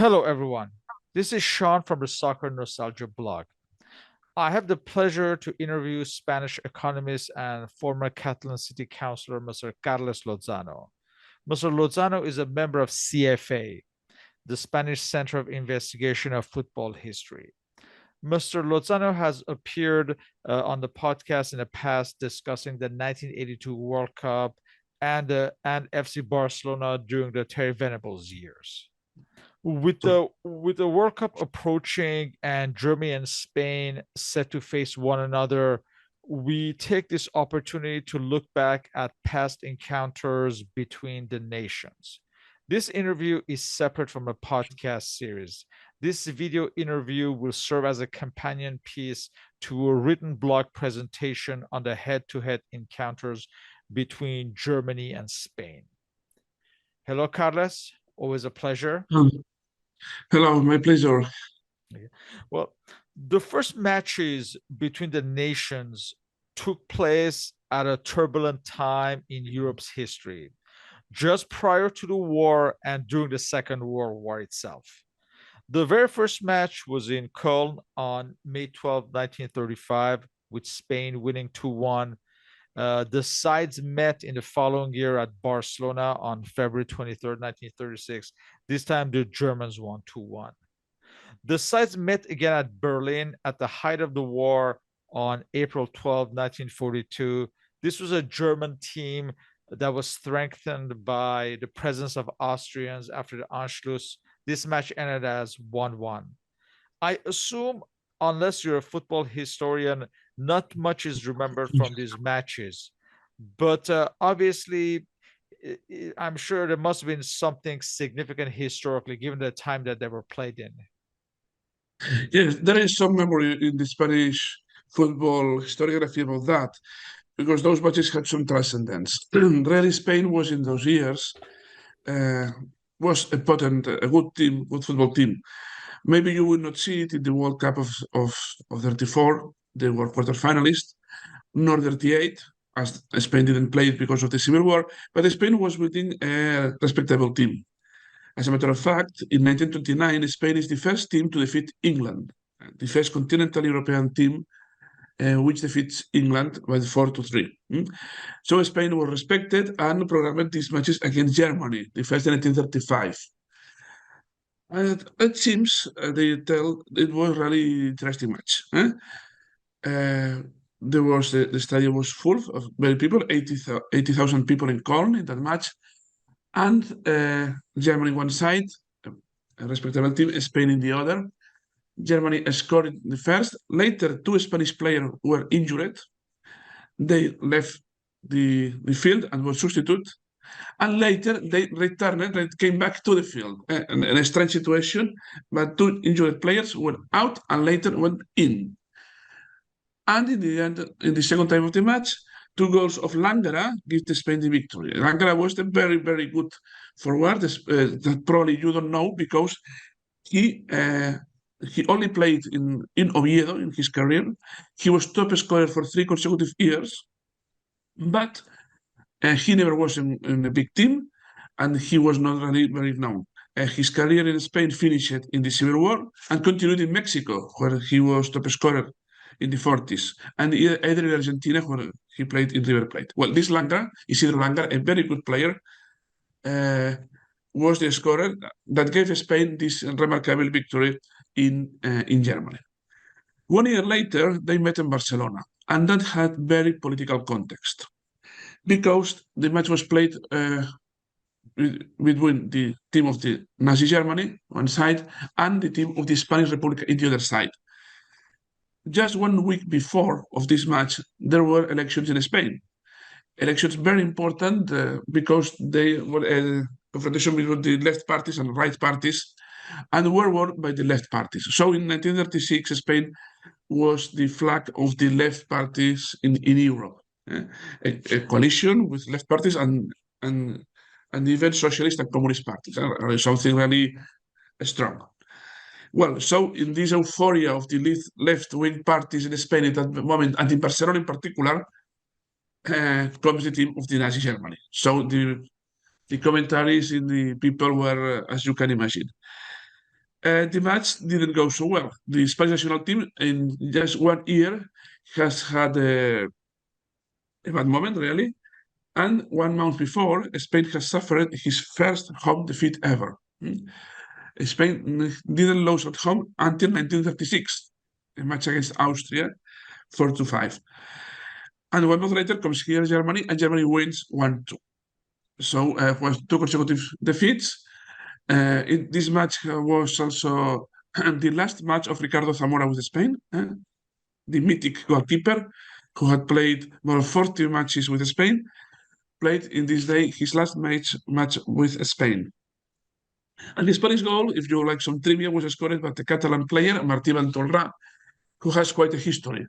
Hello, everyone. This is Sean from the Soccer Nostalgia blog. I have the pleasure to interview Spanish economist and former Catalan City Councilor, Mr. Carlos Lozano. Mr. Lozano is a member of CIHEFE, the Spanish Center of Investigation of Football History. Mr. Lozano has appeared on the podcast in the past discussing the 1982 World Cup and FC Barcelona during the Terry Venables years. With the World Cup approaching and Germany and Spain set to face one another, we take this opportunity to look back at past encounters between the nations. This interview is separate from a podcast series. This video interview will serve as a companion piece to a written blog presentation on the head-to-head encounters between Germany and Spain. Hello, Carlos. Always a pleasure. Hello, my pleasure. Well, the first matches between the nations took place at a turbulent time in Europe's history, just prior to the war and during the Second World War itself. The very first match was in Köln on May 12, 1935, with Spain winning 2-1. The sides met in the following year at Barcelona on February 23rd, 1936. This time the Germans won 2-1. The sides met again at Berlin at the height of the war on April 12, 1942. This was a German team that was strengthened by the presence of Austrians after the Anschluss. This match ended as 1-1. I assume, unless you're a football historian, not much is remembered from these matches. But obviously, I'm sure there must have been something significant historically, given the time that they were played in. Yes, there is some memory in the Spanish football historiography about that, because those matches had some transcendence. Really, Spain was in those years was a good team, good football team. Maybe you will not see it in the World Cup of 34. They were quarterfinalists, nor 38, as Spain didn't play it because of the Civil War. But Spain was within a respectable team. As a matter of fact, in 1929, Spain is the first team to defeat England, the first continental European team which defeats England by 4-3. So Spain was respected and programmed these matches against Germany, the first in 1935. And it seems they tell it was really interesting match. There was the stadium was full of many people, 80,000 people in Köln in that match, and Germany one side, a respectable team, Spain in the other. Germany scored the first. Later, two Spanish players were injured. They left the field and were substituted. And later, they returned and came back to the field. In a strange situation, but two injured players were out and later went in. And in the end, in the second time of the match, two goals of Langara give the Spain the victory. Langara was a very, very good forward that probably you don't know because he only played in Oviedo in his career. He was top scorer for 3 consecutive years, but he never was in a big team, and he was not really very known. His career in Spain finished in the Civil War and continued in Mexico, where he was top scorer in the 40s, and either in Argentina, where he played in River Plate. Well, this Langa, Isidro Langa, a very good player, was the scorer that gave Spain this remarkable victory in Germany. 1 year later, they met in Barcelona, and that had very political context because the match was played between the team of the Nazi Germany one side and the team of the Spanish Republic in the other side. Just 1 week before of this match, there were elections in Spain. Elections very important because they were a confrontation between the left parties and right parties, and were won by the left parties. So in 1936, Spain was the flag of the left parties in Europe, a coalition with left parties and even socialist and communist parties, something really strong. Well, so in this euphoria of the left-wing parties in Spain at that moment, and in Barcelona in particular, comes the team of the Nazi Germany. So the commentaries in the people were, as you can imagine. The match didn't go so well. The Spanish national team in just 1 year has had a bad moment, really. And 1 month before, Spain has suffered his first home defeat ever. Spain didn't lose at home until 1936, a match against Austria, 4-5. And 1 month later comes here Germany, and Germany wins 1-2. So it was 2 consecutive defeats. This match was also the last match of Ricardo Zamora with Spain, the mythic goalkeeper who had played more than 40 matches with Spain, played in this day his last match with Spain. And the Spanish goal, if you like some trivia, was scored by the Catalan player Martí Ventolrà, who has quite a history.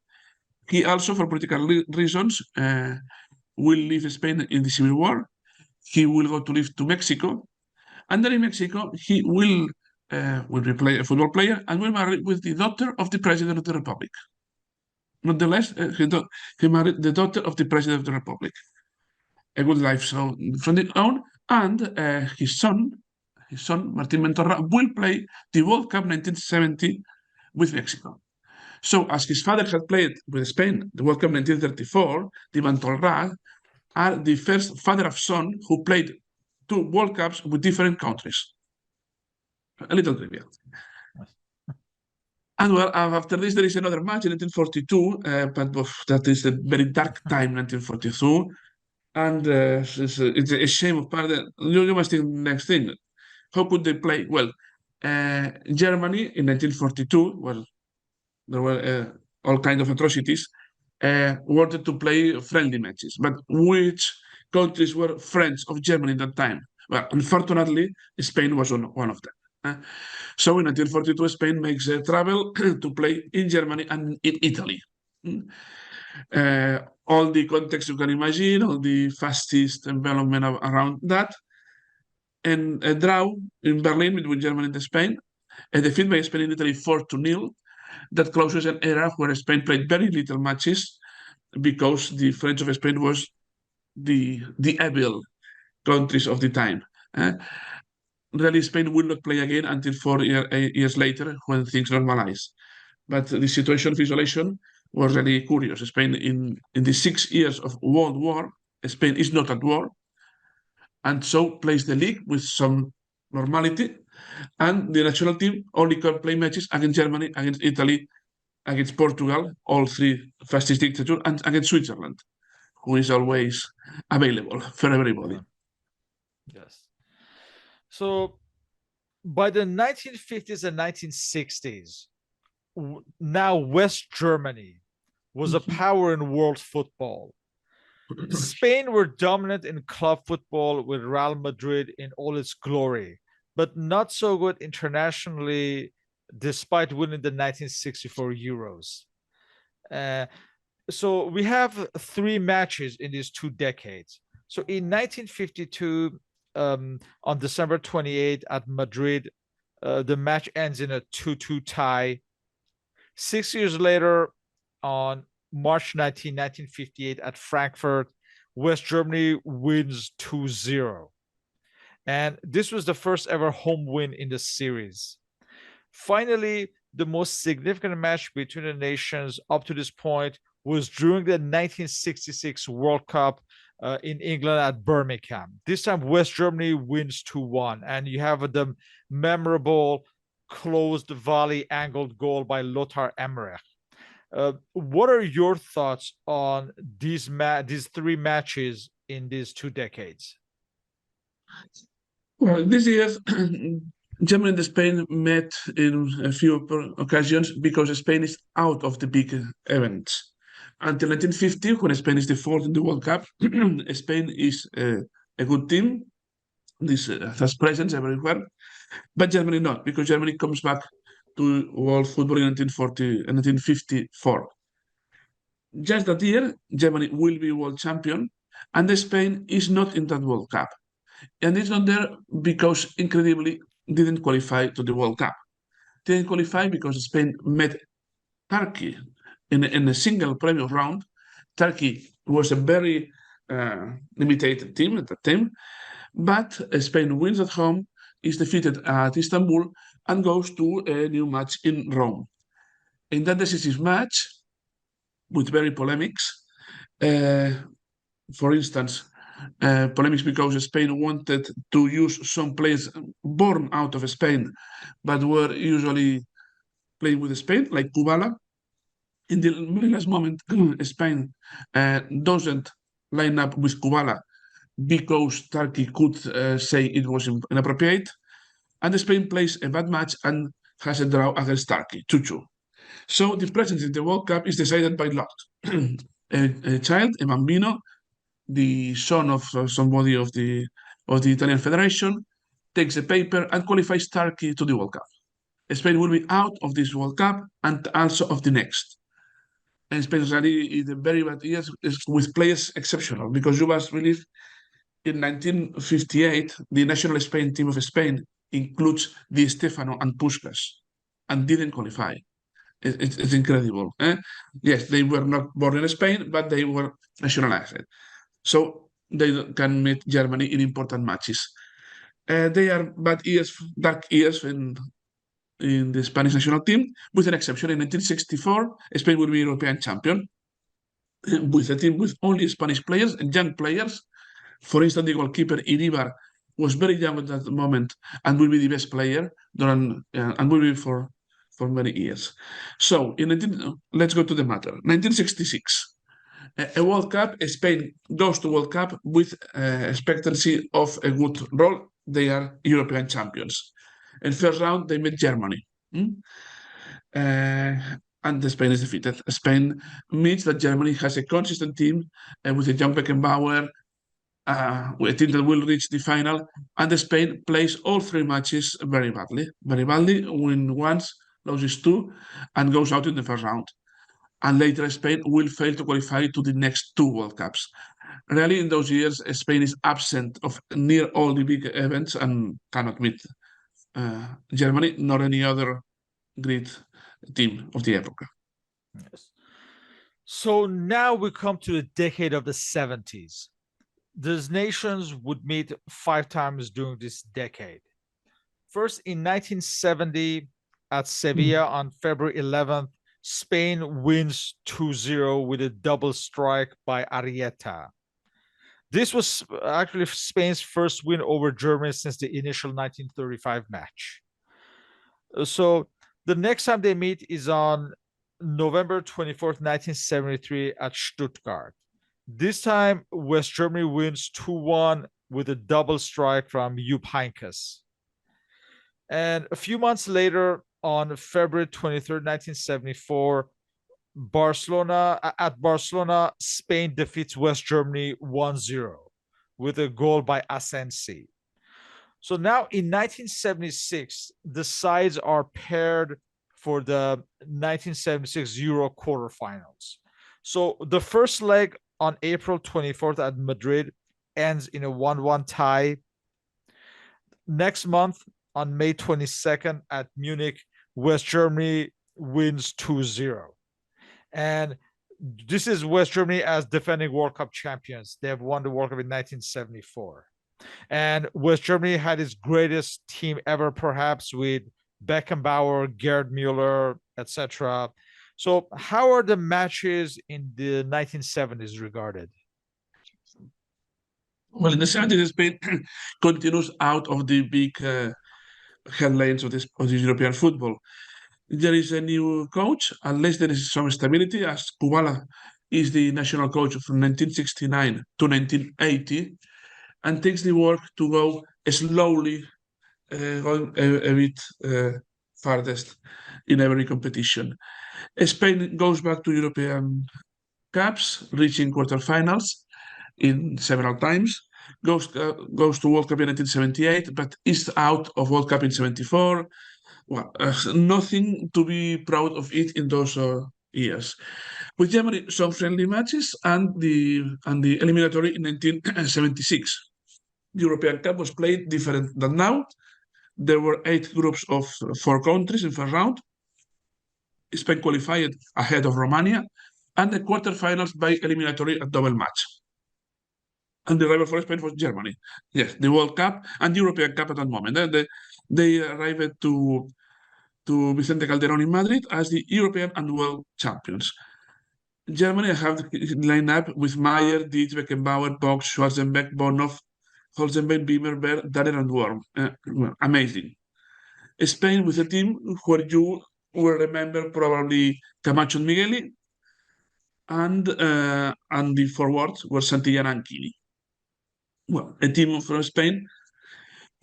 He also, for political reasons, will leave Spain in the Civil War. He will go to live to Mexico, and then in Mexico he will be a football player and will marry with the daughter of the President of the Republic. Nonetheless, he married the daughter of the President of the Republic. A good life, so from it on, and his son Martín Ventorra, will play the World Cup 1970 with Mexico. So, as his father had played with Spain the World Cup 1934, the Ventorra are the first father of son who played 2 World Cups with different countries. A little trivia. And well, after this, there is another match in 1942, but that is a very dark time, 1942. And it's a shame of part that you must think next thing. How could they play? Well, Germany in 1942, well, there were all kinds of atrocities, wanted to play friendly matches. But which countries were friends of Germany at that time? Well, unfortunately, Spain was one of them. So in 1942, Spain makes a travel to play in Germany and in Italy. All the context you can imagine, all the fascist environment around that, and a draw in Berlin between Germany and Spain, a defeat by Spain in Italy 4-0. That closes an era where Spain played very little matches because the French of Spain was the evil countries of the time. Really, Spain will not play again until 4 years later when things normalize. But the situation of isolation was really curious. Spain, in the 6 years of World War, Spain is not at war, and so plays the league with some normality. And the national team only can play matches against Germany, against Italy, against Portugal, all 3 fascist dictatures, and against Switzerland, who is always available for everybody. Yes. So by the 1950s and 1960s, now West Germany was a power in world football. Spain were dominant in club football with Real Madrid in all its glory, but not so good internationally despite winning the 1964 Euros. So we have 3 matches in these 2 decades. So in 1952, on December 28th at Madrid, the match ends in a 2-2 tie. 6 years later, on March 19, 1958 at Frankfurt, West Germany wins 2-0. And this was the first ever home win in the series. Finally, the most significant match between the nations up to this point was during the 1966 World Cup in England at Birmingham. This time, West Germany wins 2-1, and you have the memorable closed volley angled goal by Lothar Emmerich. What are your thoughts on these 3 matches in these 2 decades? Well, this year, Germany and Spain met in a few occasions because Spain is out of the big events. Until 1950, when Spain is the 4th in the World Cup, Spain is a good team. This has presence everywhere, but Germany not, because Germany comes back to world football in 1954. Just that year, Germany will be world champion, and Spain is not in that World Cup. And it's not there because, incredibly, didn't qualify to the World Cup. Didn't qualify because Spain met Turkey in a single previous round. Turkey was a very limited team at that time, but Spain wins at home, is defeated at Istanbul, and goes to a new match in Rome. In that decisive match, with very polemics, for instance, polemics because Spain wanted to use some players born out of Spain, but were usually playing with Spain, like Kubala. In the very last moment, Spain doesn't line up with Kubala because Turkey could say it was inappropriate, and Spain plays a bad match and has a draw against Turkey, 2-2. So the presence in the World Cup is decided by lot. a child, a bambino, the son of somebody of the Italian Federation, takes a paper and qualifies Turkey to the World Cup. Spain will be out of this World Cup and also of the next. And Spain already in the very bad years with players exceptional, because you must believe in 1958 the national Spain team of Spain includes Di Stefano and Puskas and didn't qualify. It's incredible. Yes, they were not born in Spain, but they were nationalized. So they can meet Germany in important matches. They are bad years, dark years in the Spanish national team, with an exception. In 1964, Spain will be European champion with a team with only Spanish players and young players. For instance, the goalkeeper Iribar was very young at that moment and will be the best player and will be for many years. So let's go to the matter. 1966, a World Cup. Spain goes to World Cup with expectancy of a good role. They are European champions. In first round, they met Germany. And Spain is defeated. Spain means that Germany has a consistent team with a young Beckenbauer, a team that will reach the final, and Spain plays all three matches very badly. Very badly, win once, loses two, and goes out in the first round. And later, Spain will fail to qualify to the next two World Cups. Really, in those years, Spain is absent of near all the big events and cannot meet Germany nor any other great team of the epoch. Yes. So now we come to the decade of the 70s. These nations would meet 5 times during this decade. First, in 1970 at Sevilla on February 11th, Spain wins 2-0 with a double strike by Arrieta. This was actually Spain's first win over Germany since the initial 1935 match. So the next time they meet is on November 24th, 1973 at Stuttgart. This time, West Germany wins 2-1 with a double strike from Jupp Heynckes. And a few months later, on February 23rd, 1974, at Barcelona, Spain defeats West Germany 1-0 with a goal by Asensi. So now in 1976, the sides are paired for the 1976 Euro quarterfinals. So the first leg on April 24th at Madrid ends in a 1-1 tie. Next month, on May 22nd at Munich, West Germany wins 2-0. And this is West Germany as defending World Cup champions. They have won the World Cup in 1974. And West Germany had its greatest team ever, perhaps, with Beckenbauer, Gerd Müller, etc. So how are the matches in the 1970s regarded? Well, in the 70s, Spain continues out of the big headlines of this European football. There is a new coach, unless there is some stability, as Kubala is the national coach from 1969 to 1980, and takes the work to go slowly, going a bit farthest in every competition. Spain goes back to European Cups, reaching quarterfinals in several times, goes to World Cup in 1978, but is out of World Cup in 74. Well, nothing to be proud of it in those years. With Germany, some friendly matches and the eliminatory in 1976. The European Cup was played different than now. There were 8 groups of 4 countries in first round. Spain qualified ahead of Romania, and the quarterfinals by eliminatory a double match. And the rival for Spain was Germany. Yes, the World Cup and the European Cup at that moment. they arrived to Vicente Calderón in Madrid as the European and world champions. Germany have lined up with Mayer, Dietz, Beckenbauer, Box, Schwarzenbeck, Bonhoff, Holzenbeck, Bieber, Berg, Danner, and Worm. Well, amazing. Spain with a team where you will remember probably Camacho and Migueli, and the forwards were Santillana and Kini. Well, a team from Spain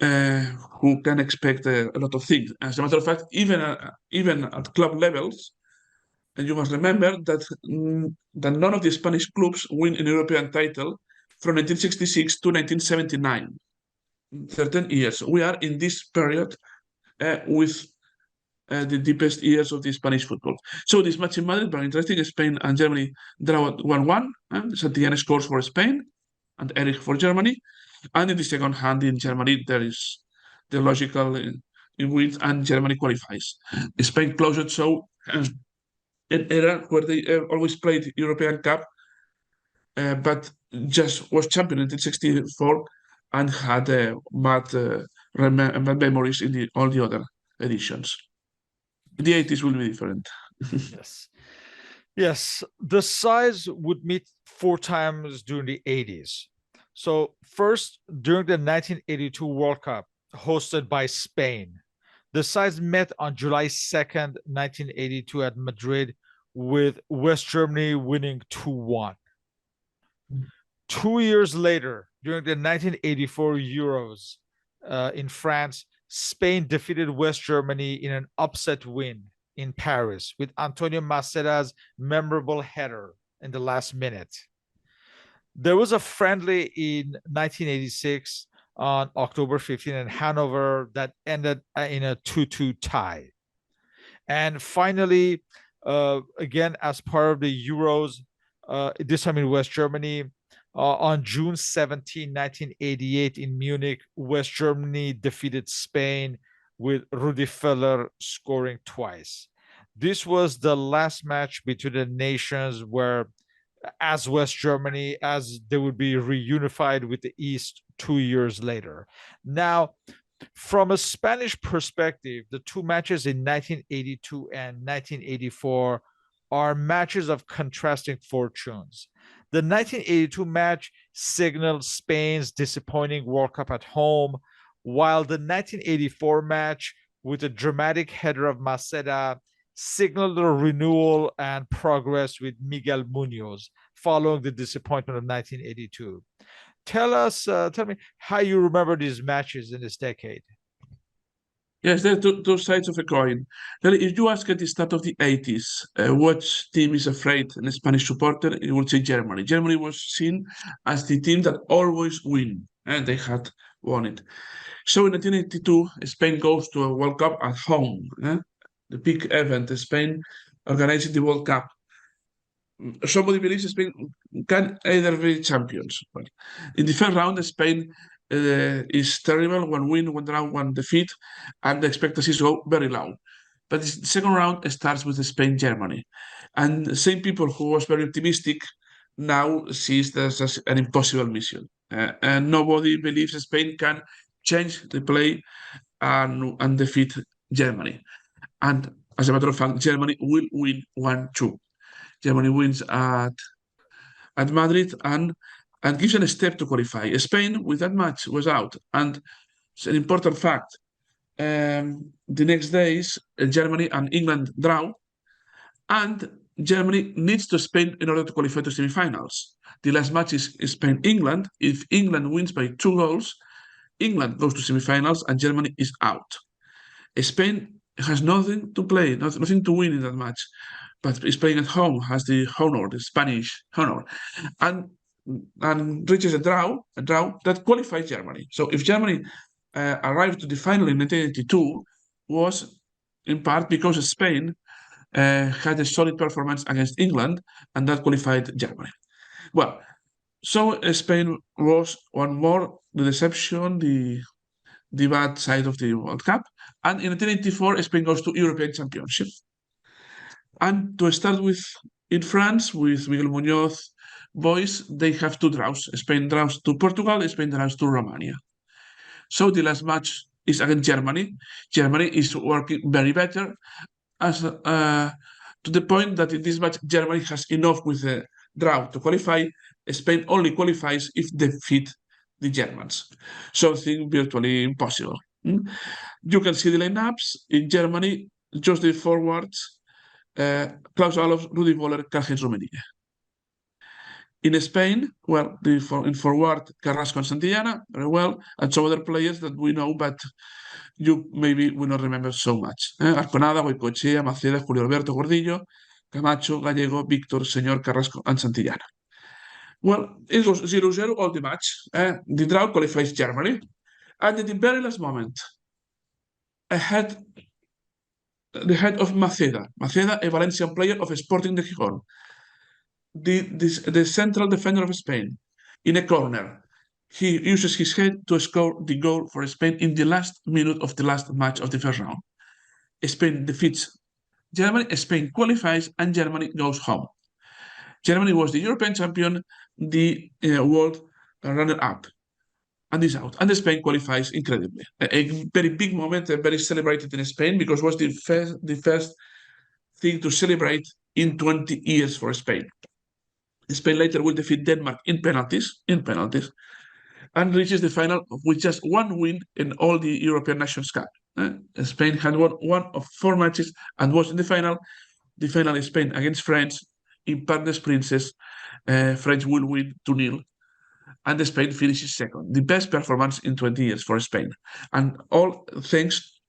who can expect a lot of things. As a matter of fact, even at club levels, and you must remember that none of the Spanish clubs win an European title from 1966 to 1979. 13 years. We are in this period with the deepest years of the Spanish football. So this match in Madrid, very interesting. Spain and Germany draw at 1-1. Santillana scores for Spain and Erich for Germany. And in the second hand, in Germany, there is the logical win, and Germany qualifies. Spain closed so an era where they always played European Cup, but just was champion in 1964 and had bad memories in all the other editions. The 80s will be different. Yes. Yes, the sides would meet 4 times during the 80s. So, first, during the 1982 World Cup, hosted by Spain, the sides met on July 2nd, 1982, at Madrid, with West Germany winning 2-1. 2 years later, during the 1984 Euros in France, Spain defeated West Germany in an upset win in Paris with Antonio Maceda's memorable header in the last minute. There was a friendly in 1986 on October 15 in Hanover that ended in a 2-2 tie. And finally, again, as part of the Euros, this time in West Germany, on June 17, 1988, in Munich, West Germany defeated Spain with Rudi Völler scoring twice. This was the last match between the nations where, as West Germany, as they would be reunified with the East 2 years later. Now, from a Spanish perspective, the two matches in 1982 and 1984 are matches of contrasting fortunes. The 1982 match signaled Spain's disappointing World Cup at home, while the 1984 match, with a dramatic header of Maceda, signaled a renewal and progress with Miguel Munoz following the disappointment of 1982. Tell me how you remember these matches in this decade. Yes, there are two sides of a coin. If you ask at the start of the 80s, what team is afraid in a Spanish supporter, it would say Germany. Germany was seen as the team that always win, and they had won it. So in 1982, Spain goes to a World Cup at home, the big event, Spain organizing the World Cup. Somebody believes Spain can either be champions. But in the first round, Spain is terrible, 1 win, 1 draw, 1 defeat, and the expectations go very low. But the second round starts with Spain-Germany. And the same people who was very optimistic now sees this as an impossible mission. And nobody believes Spain can change the play and defeat Germany. And as a matter of fact, Germany will win 1-2. Germany wins at Madrid and gives them a step to qualify. Spain, with that match, was out. And it's an important fact. The next days, Germany and England draw, and Germany needs to Spain in order to qualify to semifinals. The last match is Spain-England. If England wins by 2 goals, England goes to semifinals and Germany is out. Spain has nothing to play, nothing to win in that match. But is playing at home, has the honor, the Spanish honor, and reaches a draw that qualifies Germany. So if Germany arrived to the final in 1982, was in part because Spain had a solid performance against England, and that qualified Germany. Well, so Spain was one more the deception, the bad side of the World Cup, and in 1984, Spain goes to European Championship. And to start with, in France, with Miguel Munoz boys, they have 2 draws. Spain draws to Portugal, Spain draws to Romania. So the last match is against Germany. Germany is working very better as to the point that in this match Germany has enough with the draw to qualify. Spain only qualifies if they defeat the Germans, something virtually impossible. You can see the lineups in Germany. Just the forwards: Klaus Allofs, Rudi Voller, Karl-Heinz Rummenigge. In Spain, well, in forward, Carrasco and Santillana, very well, and some other players that we know, but you maybe will not remember so much. Arconada, Goicoechea, Maceda, Julio Alberto Gordillo, Camacho, Gallego, Víctor, Señor, Carrasco, and Santillana. Well, it was 0-0 all the match. The draw qualifies Germany. And at the very last moment, I had the head of Maceda, a Valencian player of Sporting de Gijón, the central defender of Spain, in a corner. He uses his head to score the goal for Spain in the last minute of the last match of the first round. Spain defeats Germany, Spain qualifies, and Germany goes home. Germany was the European champion, the world runner-up, and is out. And Spain qualifies incredibly. A very big moment, very celebrated in Spain, because it was the first thing to celebrate in 20 years for Spain. Spain later will defeat Denmark in penalties, and reaches the final with just one win in all the European Nations Cup. Spain had won one of 4 matches and was in the final. The final is Spain against France in Parc des Princes. French will win 2-0, and Spain finishes second. The best performance in 20 years for Spain, and all thanks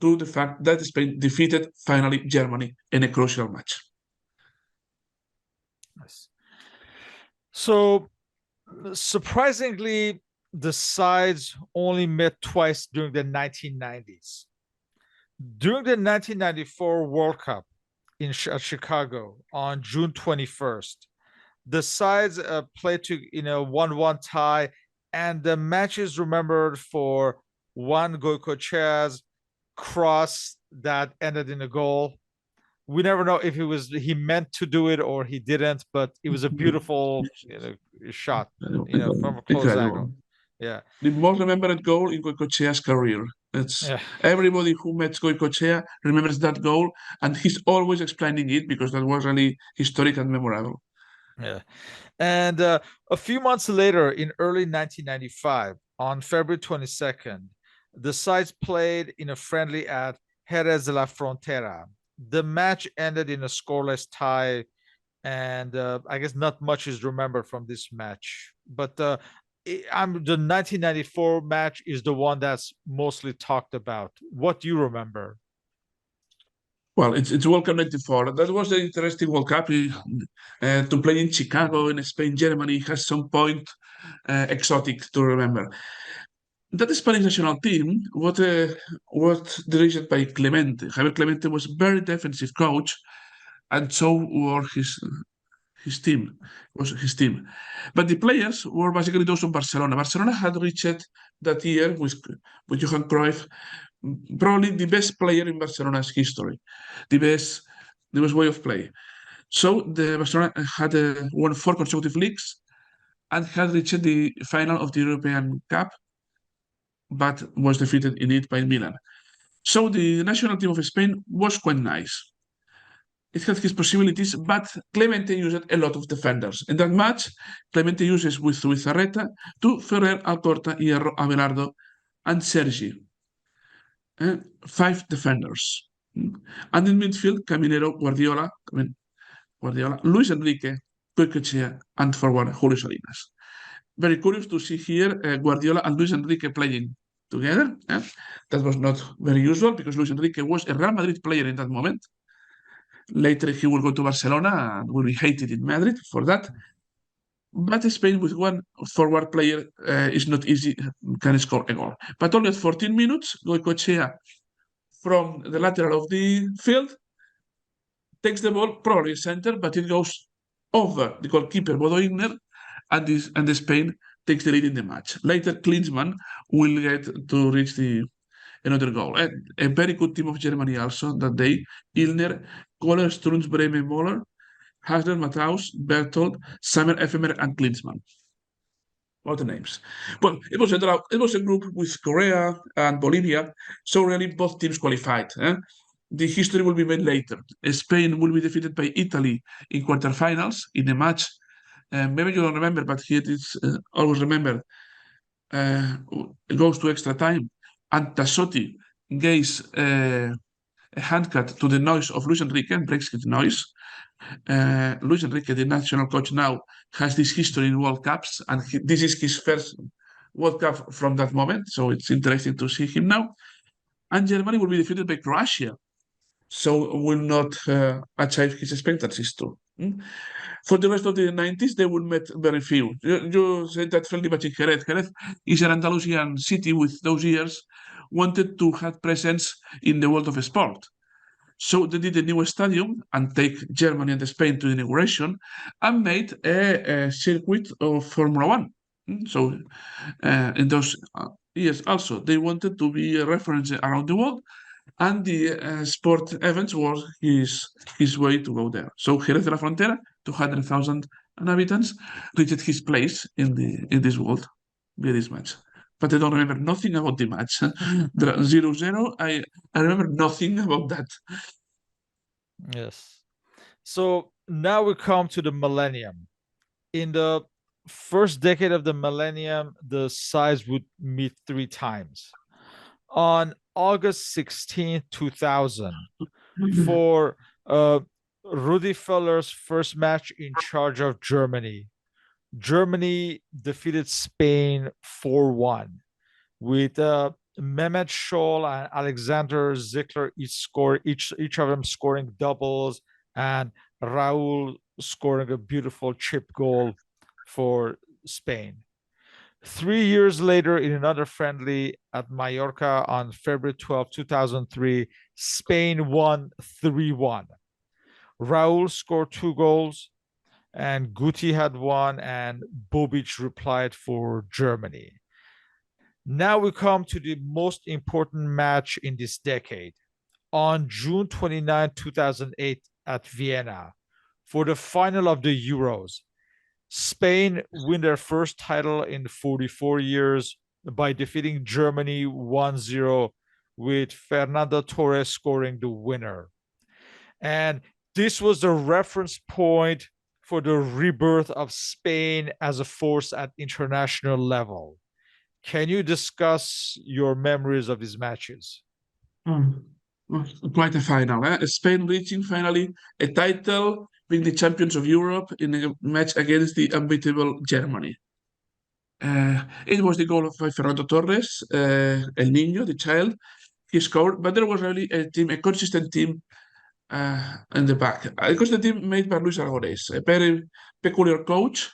to the fact that Spain defeated finally Germany in a crucial match. Nice. So, surprisingly, the sides only met twice during the 1990s. During the 1994 World Cup at Chicago on June 21st, the sides played in a 1-1 tie, and the match is remembered for one Goicoechea's cross that ended in a goal. We never know if he meant to do it or he didn't, but it was a beautiful shot, from a close angle. Yeah. The most remembered goal in Goicoechea's career. Everybody who met Goicoechea remembers that goal, and he's always explaining it because that was really historic and memorable. Yeah. And a few months later, in early 1995, on February 22nd, the sides played in a friendly at Jerez de la Frontera. The match ended in a scoreless tie, and I guess not much is remembered from this match. But the 1994 match is the one that's mostly talked about. What do you remember? Well, it's World Cup 94. That was an interesting World Cup. To play in Chicago, in Spain, Germany has some point exotic to remember. That Spanish national team was diriged by Clemente. Javier Clemente was a very defensive coach, and so were his team. But the players were basically those from Barcelona. Barcelona had reached that year with Johan Cruyff, probably the best player in Barcelona's history, the best way of play. So the Barcelona had won 4 consecutive leagues and had reached the final of the European Cup, but was defeated in it by Milan. So the national team of Spain was quite nice. It had his possibilities, but Clemente used a lot of defenders. In that match, Clemente uses with Zubizarreta to Ferrer, Alcorta, Hierro, Abelardo, and Sergi. 5 defenders. And in midfield, Caminero, Guardiola, Luis Enrique, Goicoechea, and forward Julio Salinas. Very curious to see here Guardiola and Luis Enrique playing together. That was not very usual because Luis Enrique was a Real Madrid player in that moment. Later he will go to Barcelona and will be hated in Madrid for that. But Spain with one forward player is not easy, can score a goal. But only at 14 minutes, Goicoechea from the lateral of the field takes the ball, probably center, but it goes over the goalkeeper Bodo Igner, and the Spain takes the lead in the match. Later, Klinsmann will get to reach another goal. A very good team of Germany also that day. Illner, Kohler, Strunz, Bremen, Moller, Hasler, Matthaus, Berthold, Sammer, Efemer, and Klinsmann. What the names? Well, it was a group with Korea and Bolivia, so really both teams qualified. The history will be made later. Spain will be defeated by Italy in quarterfinals in a match. Maybe you don't remember, but here it is always remember. It goes to extra time, and Tassotti gives a hand cut to the nose of Luis Enrique and breaks his nose. Luis Enrique, the national coach now, has this history in World Cups, and this is his first World Cup from that moment. So it's interesting to see him now. And Germany will be defeated by Croatia, so will not achieve his expectancies too. For the rest of the 90s, they will met very few. You said that friendly match in Jerez. Jerez is an Andalusian city with those years wanted to have presence in the world of sport. So they did a new stadium and take Germany and Spain to the inauguration and made a circuit of Formula One. So in those years also, they wanted to be a reference around the world, and the sport events was his way to go there. So Jerez de la Frontera, 200,000 inhabitants, reached his place in this world via this match. But I don't remember nothing about the match. The 0-0, I remember nothing about that. Yes. So now we come to the millennium. In the first decade of the millennium, the sides would meet 3 times. On August 16th, 2000, for Rudi Feller's first match in charge of Germany, Germany defeated Spain 4-1 with Mehmet Scholl and Alexander Zickler each of them scoring doubles, and Raul scoring a beautiful chip goal for Spain. 3 years later, in another friendly at Mallorca on February 12, 2003, Spain won 3-1. Raul scored 2 goals, and Guti had one, and Bobic replied for Germany. Now we come to the most important match in this decade. On June 29, 2008, at Vienna, for the final of the Euros, Spain win their first title in 44 years by defeating Germany 1-0 with Fernando Torres scoring the winner. And this was the reference point for the rebirth of Spain as a force at international level. Can you discuss your memories of these matches? Quite a final. Spain reaching finally a title, being the champions of Europe in a match against the unbeatable Germany. It was the goal of Fernando Torres, El Niño, the child. He scored, but there was really a consistent team in the back. Because the team made by Luis Aragonés, a very peculiar coach,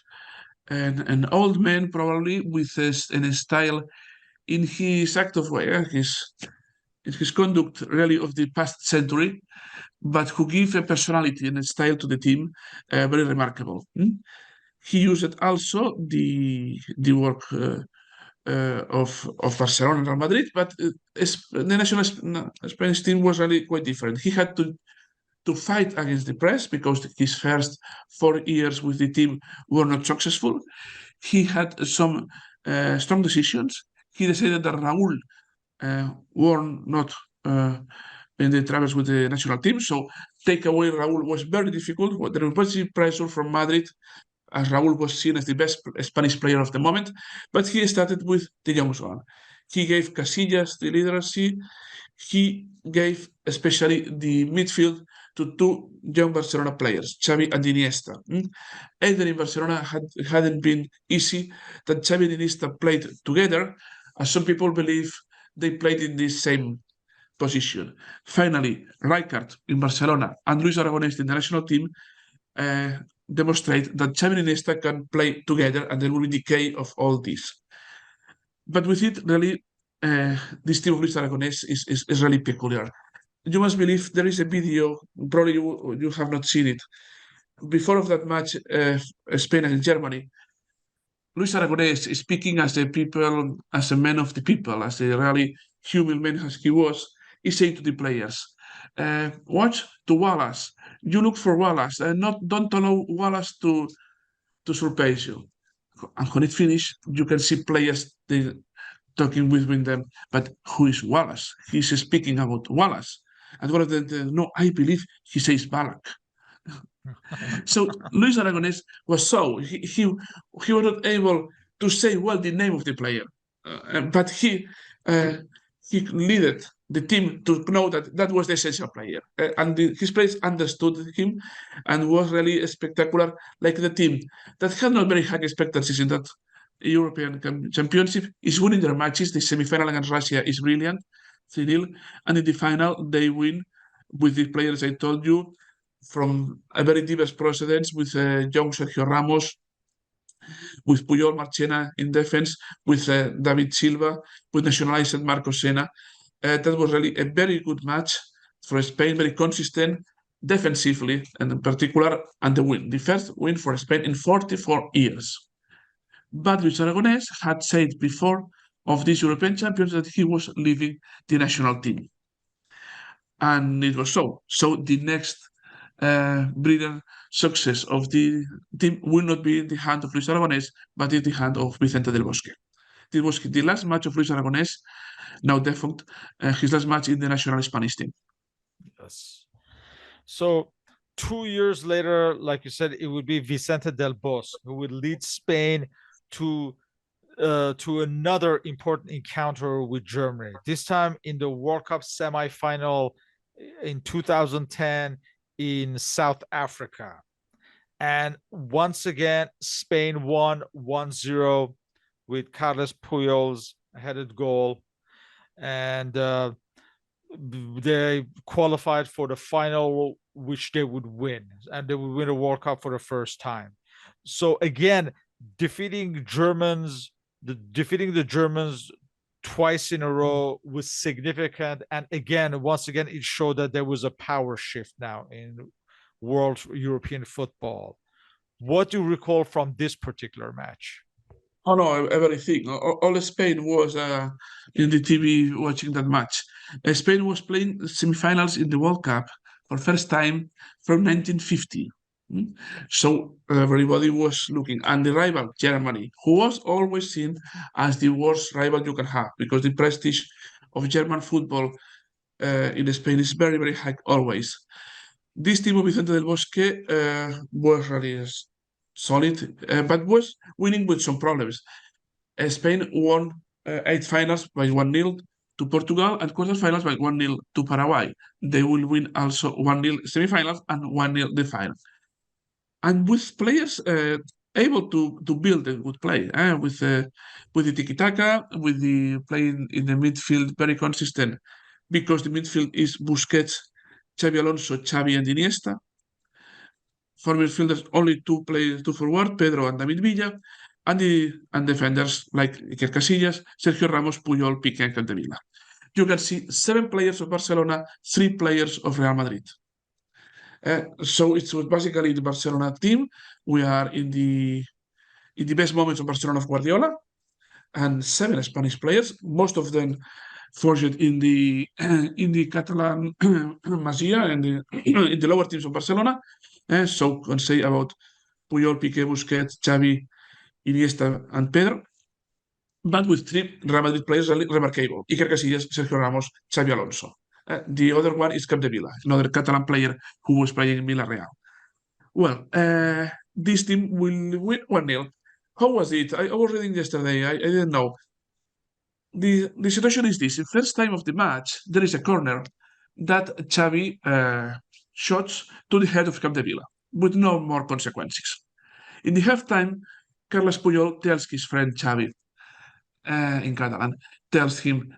and an old man probably with a style in his active way, his conduct really of the past century, but who give a personality and a style to the team very remarkable. He used also the work of Barcelona and Real Madrid, but the national Spanish team was really quite different. He had to fight against the press because his first 4 years with the team were not successful. He had some strong decisions. He decided that Raúl were not in the travels with the national team, so take away Raúl was very difficult. There was pressure from Madrid, as Raúl was seen as the best Spanish player of the moment, but he started with the young one. He gave Casillas the leadership. He gave especially the midfield to 2 young Barcelona players, Xavi and Iniesta. Either in Barcelona hadn't been easy that Xavi and Iniesta played together, as some people believe they played in the same position. Finally, Rijkaard in Barcelona and Luis Aragonés in the national team demonstrate that Xavi and Iniesta can play together, and there will be decay of all this. But with it, really, this team of Luis Aragonés is really peculiar. You must believe there is a video, probably you have not seen it. Before of that match, Spain and Germany, Luis Aragonés is speaking as a man of the people, as a really human man as he was. He's saying to the players, watch to Wallace. You look for Wallace, and don't allow Wallace to surprise you. And when it finished, you can see players they talking between them. But who is Wallace? He's speaking about Wallace. And one of them, no, I believe he says Balak. So Luis Aragonés was he was not able to say well the name of the player, but he led the team to know that that was the essential player, and his players understood him, and was really spectacular. Like the team that had not very high expectations in that European Championship is winning their matches. The semi-final against Russia is brilliant, 3-0, and in the final they win with the players I told you from a very diverse precedents with young Sergio Ramos, with Puyol Marchena in defense, with David Silva, with nationalized Marco Sena. That was really a very good match for Spain, very consistent defensively, and in particular, and the first win for Spain in 44 years. But Luis Aragonés had said before of these European champions that he was leaving the national team. And it was so. So the next brilliant success of the team will not be in the hand of Luis Aragonés, but in the hand of Vicente del Bosque. This was the last match of Luis Aragonés, now defunct, his last match in the national Spanish team. Yes. So 2 years later, like you said, it would be Vicente del Bosque who would lead Spain to another important encounter with Germany. This time in the World Cup semi-final in 2010 in South Africa. And once again, Spain won 1-0 with Carles Puyol's headed goal. And they qualified for the final, which they would win. And they would win a World Cup for the first time. So again, defeating the Germans twice in a row was significant. And again, once again, it showed that there was a power shift now in world European football. What do you recall from this particular match? Oh no, everything. All Spain was in the TV watching that match. Spain was playing semifinals in the World Cup for first time from 1950. So everybody was looking, and the rival Germany, who was always seen as the worst rival you can have, because the prestige of German football in Spain is very, very high always. This team of Vicente del Bosque was really solid, but was winning with some problems. Spain won 8 finals by 1-0 to Portugal and quarterfinals by 1-0 to Paraguay. They will win also 1-0 semifinals and 1-0 the final. And with players able to build a good play, with the tiki-taka, with the playing in the midfield very consistent, because the midfield is Busquets, Xabi Alonso, Xavi and Iniesta. For midfielders, only two forward, Pedro and David Villa, and defenders like Iker Casillas, Sergio Ramos, Puyol, Piqué, and Capdevila. You can see 7 players of Barcelona, 3 players of Real Madrid. So it was basically the Barcelona team. We are in the best moments of Barcelona of Guardiola, and 7 Spanish players, most of them forged in the Catalan Masia and in the lower teams of Barcelona. So can say about Puyol, Piqué, Busquets, Xavi, Iniesta, and Pedro, but with 3 Real Madrid players really remarkable: Iker Casillas, Sergio Ramos, Xabi Alonso. The other one is Capdevila, another Catalan player who was playing in Villarreal. Well, this team will win 1-0. How was it? I was reading yesterday. I didn't know. The situation is this: the first time of the match, there is a corner that Xavi shots to the head of Capdevila with no more consequences. In the halftime, Carles Puyol tells his friend Xavi in Catalan, tells him,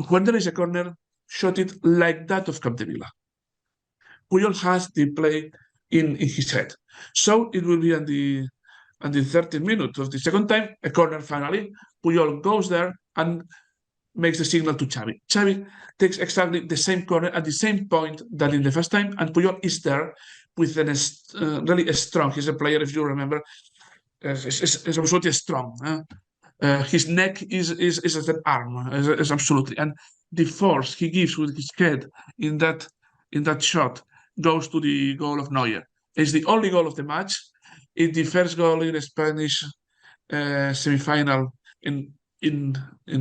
when there is a corner, shot it like that of Capdevila. Puyol has the play in his head. So it will be at the 13th minute of the second time, a corner finally. Puyol goes there and makes the signal to Xavi. Xavi takes exactly the same corner at the same point that in the first time, and Puyol is there with really strong. He's a player, if you remember, is absolutely strong. His neck is as an arm, is absolutely, and the force he gives with his head in that shot goes to the goal of Neuer. It's the only goal of the match. It's the first goal in Spanish semi-final in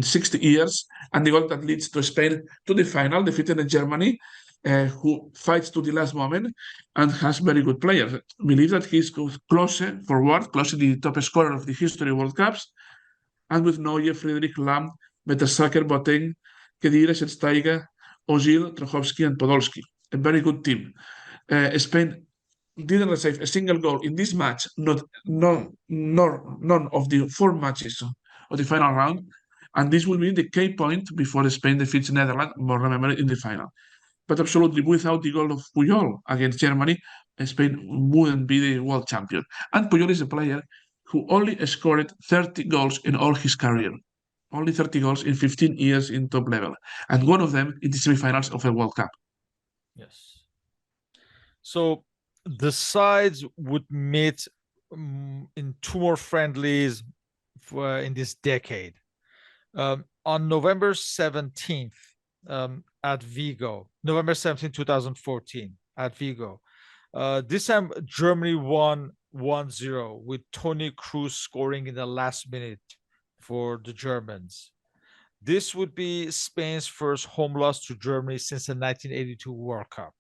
60 years, and the goal that leads to Spain to the final, defeating Germany, who fights to the last moment and has very good players. I believe that he's close to the top scorer of the history of World Cups, and with Neuer, Friedrich Lahm, Mertesacker, Boateng, Khedira, Steiger, Ozil, Trochowski, and Podolski. A very good team. Spain didn't receive a single goal in this match, none of the 4 matches of the final round, and this will be the key point before Spain defeats Netherlands, more remember, in the final. But absolutely, without the goal of Puyol against Germany, Spain wouldn't be the world champion. And Puyol is a player who only scored 30 goals in all his career. Only 30 goals in 15 years in top level. And one of them in the semifinals of a World Cup. Yes. So the sides would meet in 2 more friendlies in this decade. On November 17th at Vigo, November 17, 2014 at Vigo. This time Germany won 1-0 with Toni Kroos scoring in the last minute for the Germans. This would be Spain's first home loss to Germany since the 1982 World Cup.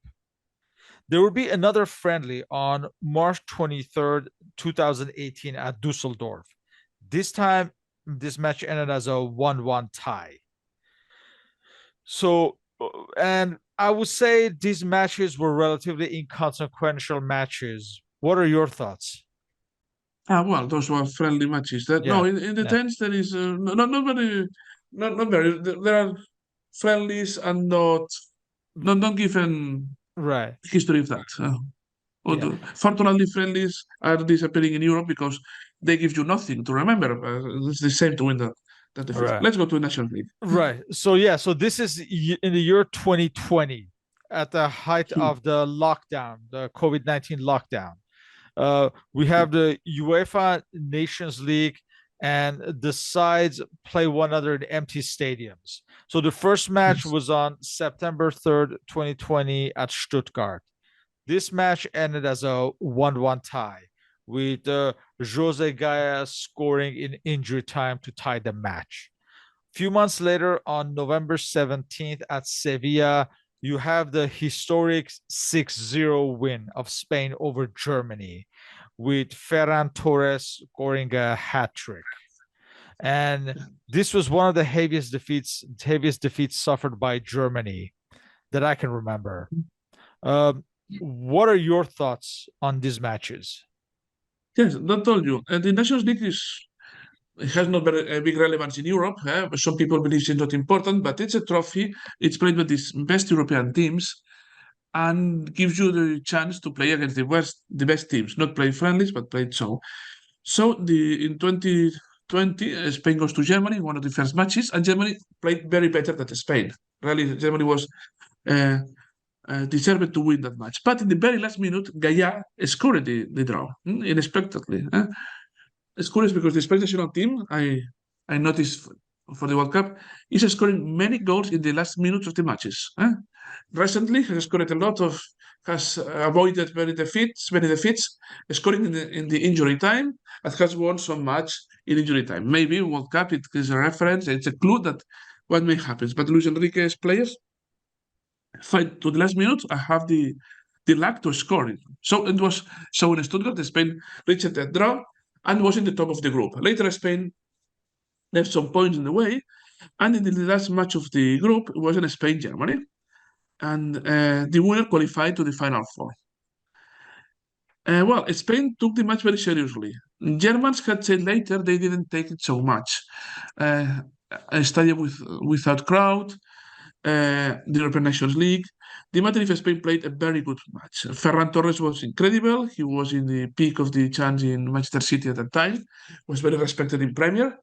There will be another friendly on March 23rd, 2018 at Dusseldorf. This time, this match ended as a 1-1 tie. So, and I would say these matches were relatively inconsequential matches. What are your thoughts? Well, those were friendly matches. That Yeah, no, in the yeah, tense there is not very, not very. There are friendlies and not given right. history of that. Yeah, Fortunately, friendlies are disappearing in Europe because they give you nothing to remember. It's the same to win that defeat. right. Let's go to National League. Right. So yeah, so this is in the year 2020 at the height of the lockdown, the COVID-19 lockdown. We have the UEFA Nations League, and the sides play one another in empty stadiums. So the first match Yes. was on September 3rd, 2020 at Stuttgart. This match ended as a 1-1 tie with Jose Gaya scoring in injury time to tie the match. Few months later, on November 17th at Sevilla, you have the historic 6-0 win of Spain over Germany, with Ferran Torres scoring a hat trick. And this was one of the heaviest defeats suffered by Germany that I can remember. What are your thoughts on these matches? Yes, that told you. The Nations League it has not very a big relevance in Europe. Some people believe it's not important, but it's a trophy. It's played with these best European teams and gives you the chance to play against the best teams, not play friendlies, but play so. So in 2020, Spain goes to Germany in one of the first matches, and Germany played very better than Spain. Really, Germany was deserved to win that match. But in the very last minute, Gaia scored the draw unexpectedly. It's curious because the Spanish national team, I noticed for the World Cup, is scoring many goals in the last minutes of the matches. Recently, has scored a lot of, has avoided many defeats, scoring in the injury time, and has won some match in injury time. Maybe World Cup it is a reference, it's a clue that what may happen. But Luis Enrique's players fight to the last minute. I have the luck to score it. So it was so in Stuttgart, Spain reached a draw and was in the top of the group. Later, Spain left some points in the way, and in the last match of the group, it was in Spain-Germany, and the winner qualified to the final four. Well, Spain took the match very seriously. Germans had said later they didn't take it so much. A stadium without crowd, the European Nations League. The matter if Spain played a very good match. Ferran Torres was incredible. He was in the peak of the chance in Manchester City at that time. Was very respected in Premier.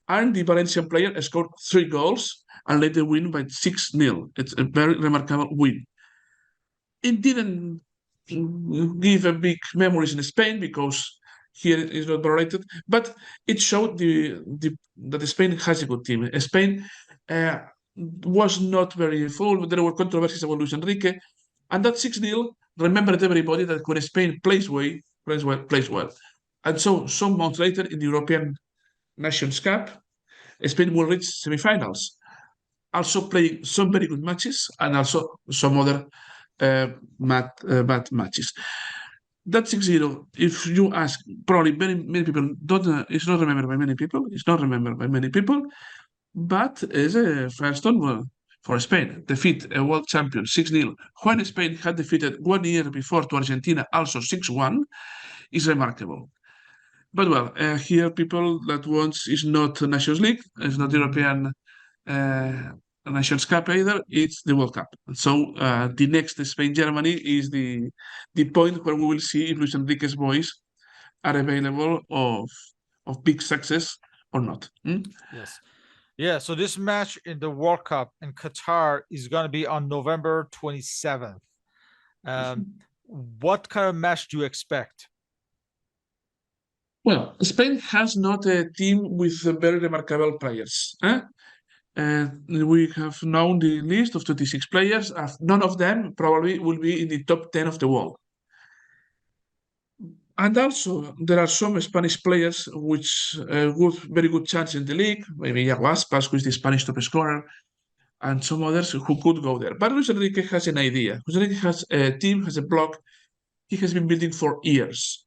And the Valencian player scored 3 goals and led the win by 6-0. It's a very remarkable win. It didn't give a big memories in Spain because here it is not related, but it showed that Spain has a good team. Spain was not very full. There were controversies about Luis Enrique, and that 6-0 remembered everybody that when Spain plays well, And so some months later in the European Nations Cup, Spain will reach semifinals, also playing some very good matches and also some other bad matches. That 6-0, if you ask, probably many people don't, it's not remembered by many people, but is a milestone for Spain. Defeat a world champion 6-0 when Spain had defeated 1 year before to Argentina, also 6-1, is remarkable. But well, here people that wants is not Nations League, it's not European Nations Cup either, it's the World Cup. So the next Spain-Germany is the point where we will see if Luis Enrique's boys are available of big success or not. Yes. Yeah, so this match in the World Cup in Qatar is going to be on November 27th. What kind of match do you expect? Well, Spain has not a team with very remarkable players. We have known the list of 26 players. None of them probably will be in the top 10 of the world. And also, there are some Spanish players which very good chance in the league. Maybe Iago Aspas, who is the Spanish top scorer, and some others who could go there. But Luis Enrique has an idea. Luis Enrique has a team, has a block he has been building for years.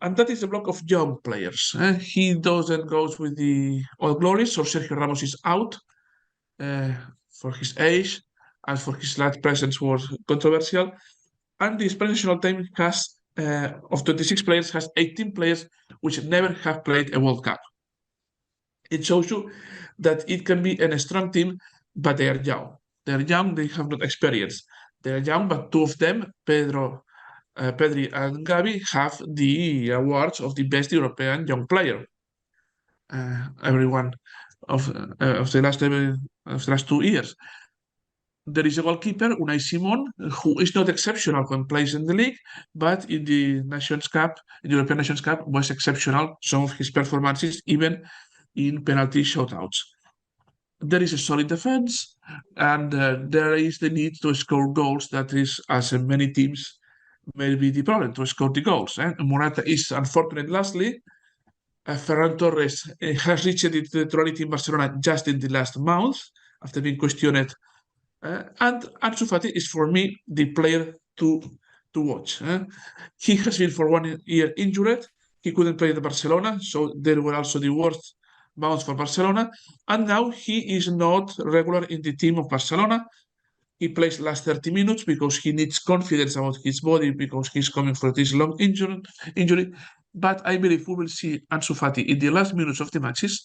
And that is a block of young players. He doesn't go with the old glories, so Sergio Ramos is out for his age and for his last presence was controversial. And the Spanish national team has, of 26 players, has 18 players which never have played a World Cup. It shows you that it can be a strong team, but they are young. They are young, they have not experience. They are young, but two of them, Pedri and Gavi, have the awards of the best European young player. Everyone of the last 2 years. There is a goalkeeper, Unai Simon, who is not exceptional when plays in the league, but in the Nations Cup, in the European Nations Cup, was exceptional. Some of his performances, even in penalty shootouts. There is a solid defense, and there is the need to score goals. That is, as in many teams, may be the problem to score the goals. Morata is unfortunate. Lastly, Ferran Torres has reached the titularity in Barcelona just in the last month after being questioned. And Ansu Fati is for me the player to watch. He has been for 1 year injured. He couldn't play at Barcelona, so there were also the worst months for Barcelona. And now he is not regular in the team of Barcelona. He plays last 30 minutes because he needs confidence about his body because he's coming for this long injury. But I believe we will see Ansu Fati in the last minutes of the matches,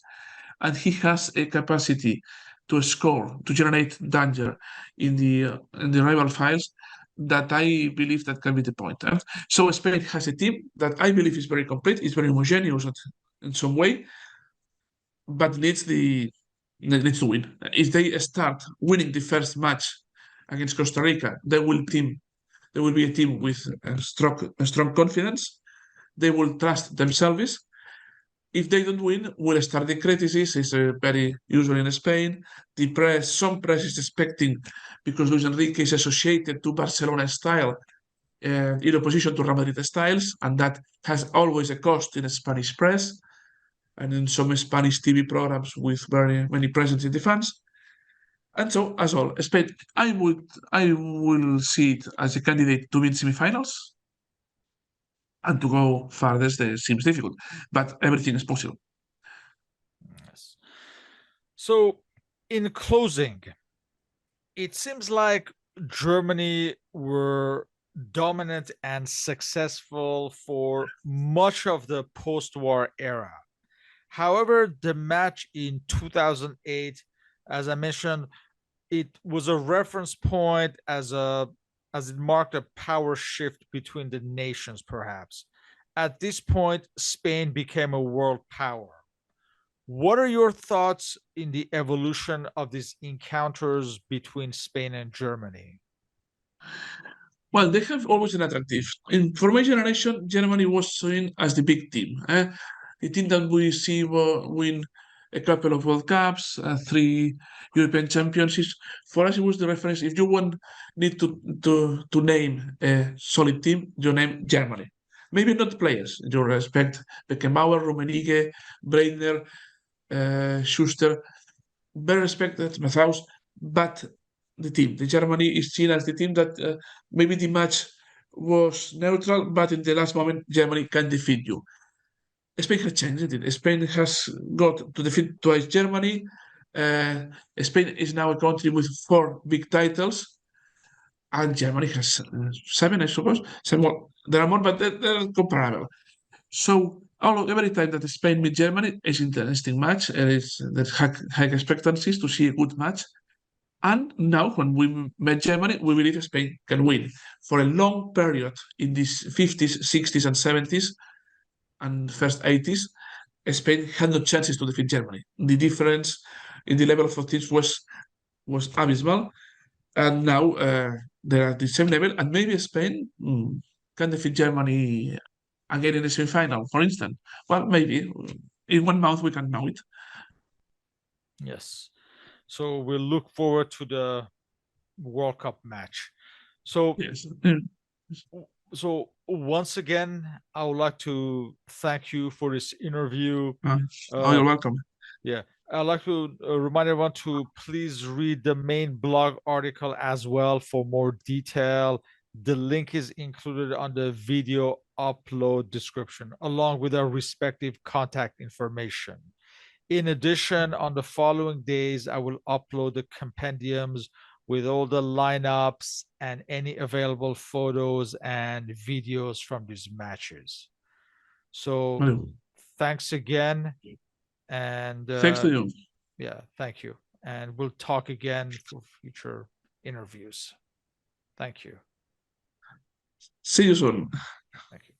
and he has a capacity to score, to generate danger in the rival files that I believe that can be the point. So Spain has a team that I believe is very complete, is very homogeneous in some way, but needs to win. If they start winning the first match against Costa Rica, there will be a team with a strong confidence. They will trust themselves. If they don't win, will start the criticism. It's very usual in Spain. Some press is expecting, because Luis Enrique is associated to Barcelona style, in opposition to Real Madrid styles, and that has always a cost in the Spanish press and in some Spanish TV programs with very many presence in the fans. And so, as all, Spain, I will see it as a candidate to win semifinals. And to go farthest seems difficult, but everything is possible. Yes. So, in closing, it seems like Germany were dominant and successful for much of the post-war era. However, the match in 2008, as I mentioned, it was a reference point as it marked a power shift between the nations, perhaps. At this point, Spain became a world power. What are your thoughts in the evolution of these encounters between Spain and Germany? Well, they have always been attractive. For my generation, Germany was seen as the big team. The team that we see win a couple of World Cups, 3 European Championships. For us, it was the reference. If you need to name a solid team, you name Germany. maybe not players. You respect Beckenbauer, Rummenigge, Breitner, Schuster, very respected, Matthaus, but the team, the Germany is seen as the team that maybe the match was neutral, but in the last moment, Germany can defeat you. Spain has changed it. Spain has got to defeat twice Germany. Spain is now a country with 4 big titles, and Germany has 7, I suppose. There are more, but they're comparable. So every time that Spain meet Germany is an interesting match. There's high expectancies to see a good match. And now, when we met Germany, we believe Spain can win. For a long period in these 50s, 60s, and 70s, and first 80s, Spain had no chances to defeat Germany. The difference in the level of teams was abysmal, and now they're at the same level, and maybe Spain can defeat Germany again in the semi-final, for instance. Well, maybe in 1 month we can know it. Yes. So we'll look forward to the World Cup match. So Yes. So once again, I would like to thank you for this interview. You're welcome. Yeah, I'd like to remind everyone to please read the main blog article as well for more detail. The link is included on the video upload description, along with our respective contact information. In addition, on the following days, I will upload the compendiums with all the lineups and any available photos and videos from these matches. So thanks again. And thanks to you. Yeah, thank you. And we'll talk again for future interviews. Thank you. See you soon. Thank you.